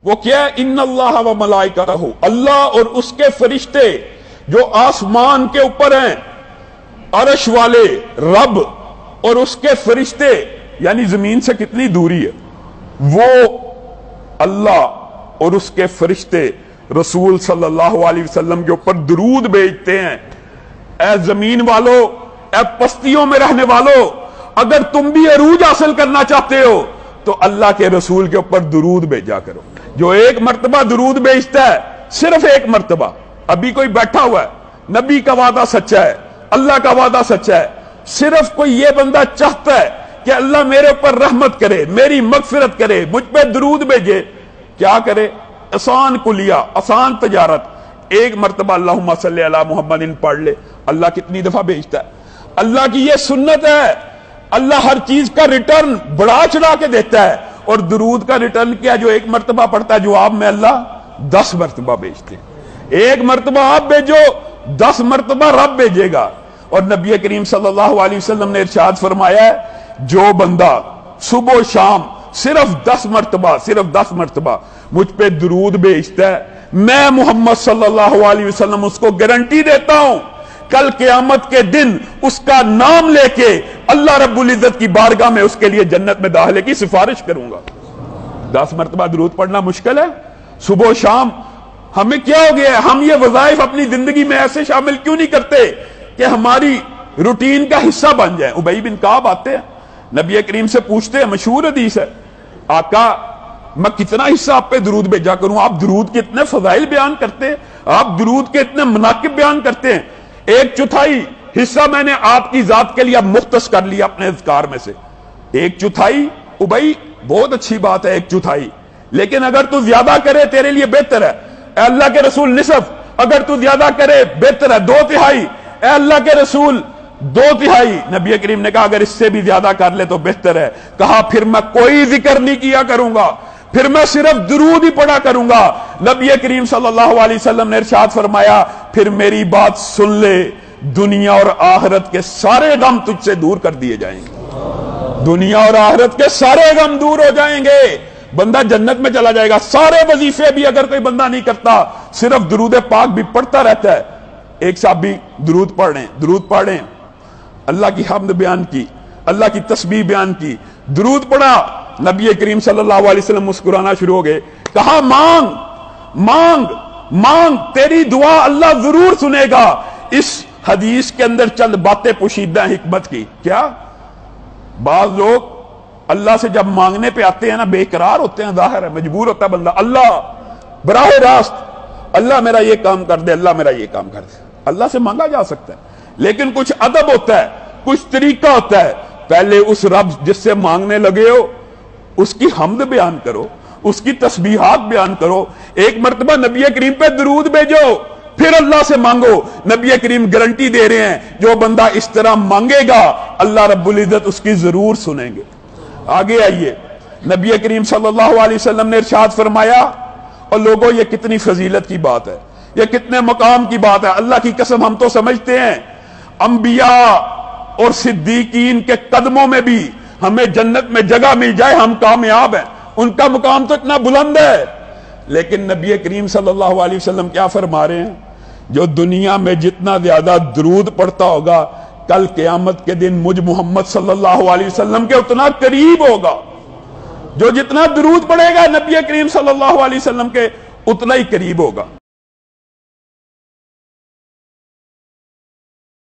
वो क्या है? इन्नल्लाह व मलाइकतहू, अल्लाह और उसके फरिश्ते जो आसमान के ऊपर हैं, अर्श वाले रब और उसके फरिश्ते, यानी जमीन से कितनी दूरी है, वो अल्लाह और उसके फरिश्ते रसूल सल्लल्लाहु अलैहि वसल्लम के ऊपर दुरूद भेजते हैं। ऐ जमीन वालों, ऐ पस्तियों में रहने वालों, अगर तुम भी अरूज हासिल करना चाहते हो तो अल्लाह के रसूल के ऊपर दुरूद भेजा करो। जो एक मर्तबा दुरूद भेजता है, सिर्फ एक मर्तबा, अभी कोई बैठा हुआ है, नबी का वादा सच्चा है, अल्लाह का वादा सच्चा है, सिर्फ कोई ये बंदा चाहता है कि अल्लाह मेरे ऊपर रहमत करे, मेरी मगफिरत करे, मुझ पे दुरूद भेजे, क्या करे? आसान कुलिया, आसान तजारत, एक मर्तबा अल्लाहुम्मा सल्ली अला मुहम्मदिन पढ़ ले, अल्लाह कितनी दफा भेजता है। अल्लाह की यह सुन्नत है, अल्लाह हर चीज का रिटर्न बढ़ा चढ़ा के देता है। और दुरूद का रिटर्न क्या? जो एक मर्तबा पढ़ता है, जवाब में अल्लाह 10 मर्तबा भेजते हैं। एक मर्तबा आप भेजो, 10 मर्तबा रब भेजेगा। और नबी करीम सल्लल्लाहु अलैहि वसल्लम ने इरशाद फरमाया है, जो बंदा सुबह शाम सिर्फ 10 मर्तबा मुझ पे दुरूद भेजता है, मैं मोहम्मद सल्लल्लाहु अलैहि वसल्लम उसको गारंटी देता हूं, कल क़यामत के दिन उसका नाम लेके अल्लाह रब्बुल इज्जत की बारगाह में उसके लिए जन्नत में दाखिले की सिफारिश करूंगा। 10 मर्तबा दुरूद पढ़ना मुश्किल है? सुबह शाम हमें क्या हो गया है? हम ये वज़ाइफ अपनी जिंदगी में ऐसे शामिल क्यों नहीं करते कि हमारी रूटीन का हिस्सा बन जाए? उबई बिन काब आते हैं, नबी करीम से पूछते हैं, मशहूर हदीस है, आका मैं कितना हिस्सा आप पे दुरूद भेजा करूं? आप दुरूद के इतने फजाइल बयान करते हैं, आप दुरूद के इतने मनाकिब बयान करते हैं, 1/4 हिस्सा मैंने आपकी जात के लिए मुख्तस कर लिया अपने अज़कार में से। 1/4 उबई बहुत अच्छी बात है, 1/4, लेकिन अगर तू ज्यादा करे तेरे लिए बेहतर है। अल्लाह के रसूल निसफ, अगर तू ज्यादा करे बेहतर है। 2/3, अल्लाह के रसूल 2/3। नबी करीम ने कहा अगर इससे भी ज्यादा कर ले तो बेहतर है। कहा फिर मैं कोई जिक्र नहीं किया करूंगा, फिर मैं सिर्फ दुरूद ही पढ़ा करूंगा। नबी करीम सल्लल्लाहु अलैहि वसल्लम ने इरशाद फरमाया, फिर मेरी बात सुन ले, दुनिया और आखिरत के सारे गम तुझसे दूर कर दिए जाएंगे। दुनिया और आखिरत के सारे गम दूर हो जाएंगे, बंदा जन्नत में चला जाएगा। सारे वजीफे भी अगर कोई बंदा नहीं करता, सिर्फ दुरूद पाक भी पढ़ता रहता है। एक साहब भी दुरूद पढ़ें, अल्लाह की हम्द बयान की, अल्लाह की तस्बीह बयान की, दुरूद पढ़ा, नबी करीम सल्लल्लाहु अलैहि वसल्लम मुस्कुराना शुरू हो गए। कहा मांग मांग मांग, तेरी दुआ अल्लाह जरूर सुनेगा। इस हदीस के अंदर चंद बातें पोशीदा हिकमत की। क्या? बाज लोग अल्लाह से जब मांगने पे आते हैं ना, बेकरार होते हैं, जाहिर है मजबूर होता है बंदा। अल्लाह बराह रास्त, अल्लाह मेरा ये काम कर दे, अल्लाह मेरा ये काम कर दे। अल्लाह से मांगा जा सकता है, लेकिन कुछ अदब होता है, कुछ तरीका होता है। पहले उस रब जिससे मांगने लगे हो उसकी हम्द बयान करो, उसकी तस्बीहात बयान करो। एक मर्तबा नबी करीम पे दुरूद भेजो, फिर अल्लाह से मांगो। नबी करीम गारंटी दे रहे हैं, जो बंदा इस तरह मांगेगा अल्लाह रब्बुल इज्जत उसकी जरूर सुनेंगे। आगे आइए, नबी करीम सल्लल्लाहु अलैहि वसल्लम ने इरशाद फरमाया, और लोगों ये कितनी फजीलत की बात है, ये कितने मकाम की बात है। अल्लाह की कसम हम तो समझते हैं अंबिया और सिद्दीकीन के कदमों में भी हमें जन्नत में जगह मिल जाए, हम कामयाब हैं। उनका मुकाम तो इतना बुलंद है, लेकिन नबी करीम सल्लल्लाहु अलैहि वसल्लम क्या फरमा रहे हैं? जो दुनिया में जितना ज्यादा दुरूद पढ़ता होगा, कल क़यामत के दिन मुझ मोहम्मद सल्लल्लाहु अलैहि वसल्लम के उतना करीब होगा। जो जितना दुरूद पढ़ेगा नबी करीम सल्लल्लाहु अलैहि वसल्लम के, उतना ही करीब होगा।